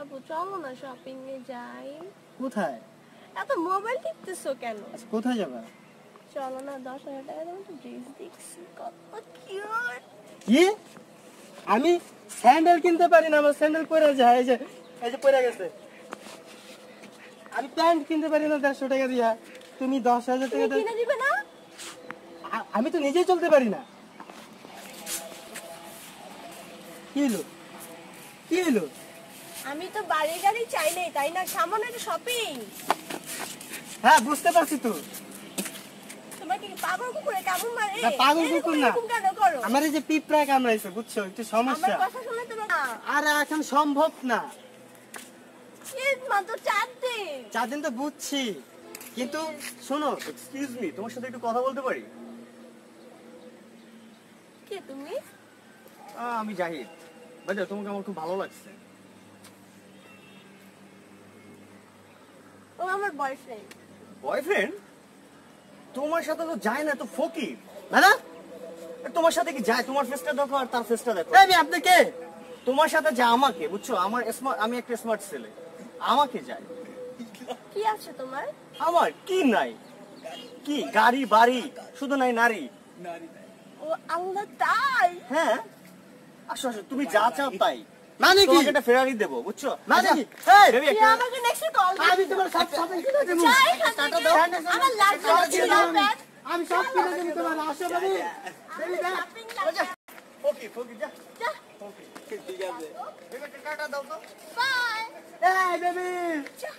আপু চলো না শপিং এ যাই। কোথায়? এত মোবাইল টিপতেছো কেন? আচ্ছা কোথায় যাবা? চলো না 10,000 টাকা দাম তো ড্রেস দেখছি কত কিউট। কি? আমি স্যান্ডেল কিনতে পারি না, আমার স্যান্ডেল পরে যায়, এই যে পরে গেছে। আমি প্যান্ট কিনতে পারি না 150 টাকা দিয়া, তুমি 10,000 টাকা দাও। কিনে দিবে না? আমি তো নিজেই চলতে পারি না। কি হলো? কি হলো? আমি তো বাড়ি গাড়ি চাইলেই তাই না, সামান্য একটা শপিং। হ্যাঁ বুঝতে পারছি তো। তোমার কি পাগল কুকুরে কামড় মারে? না পাগল কুকুর না, এরকম কেন করো? আমার এই যে পিঁপড়া কামড়াইছে বুঝছো, একটু আমার সমস্যা। কথা শুনে তো না। আর এখন সম্ভব না। এই মাত্র 4 দিন। 4 দিন তো বুঝছি, কিন্তু শোনো। এক্সকিউজ মি, তোমার সাথে একটু কথা বলতে পারি? কে তুমি? আমি জাহিদ। বাজা, তোমাকে আমার খুব ভালো লাগছে। ও আমার বয়ফ্রেন্ড। বয়ফ্রেন্ড? তোমার সাথে তো যায় না, তো ফকির। দাদা তোমার সাথে কি যায়? তোমার ফেসটা দেখো আর তার ফেসটা দেখো। এই আপনি কে? তোমার সাথে যায় আমাকে, বুঝছো? আমি একটা স্মার্ট ছেলে, আমাকে যায়। কি আছে তোমার? আমার কি নাই? কি গাড়ি বাড়ি, শুধু নাই নারী। ও আল্লাহ, তাই? হ্যাঁ, আসো আসো, তুমি যা চাও তাই। মানে কি? তোমাকে একটা ফেরারি দেবো, বুঝছো? মানে কি? এই বেবি, তুই আমাকে নেক্সট কল দিবি। আমি তোমার সব শপিং কিনে দেবো। যাই এখান থেকে। আমার লাগবে না, ছিল ব্যাগ। আমি সব কিনে দেবো তোমার, আসো বেবি। বেবি দেখ। শপিং লাগবে। ফকির ফকির যা। যা, ফকির ঠিক আছে। বেবি, একটা টাটা দাও তো। বাই। এই বেবি। যা।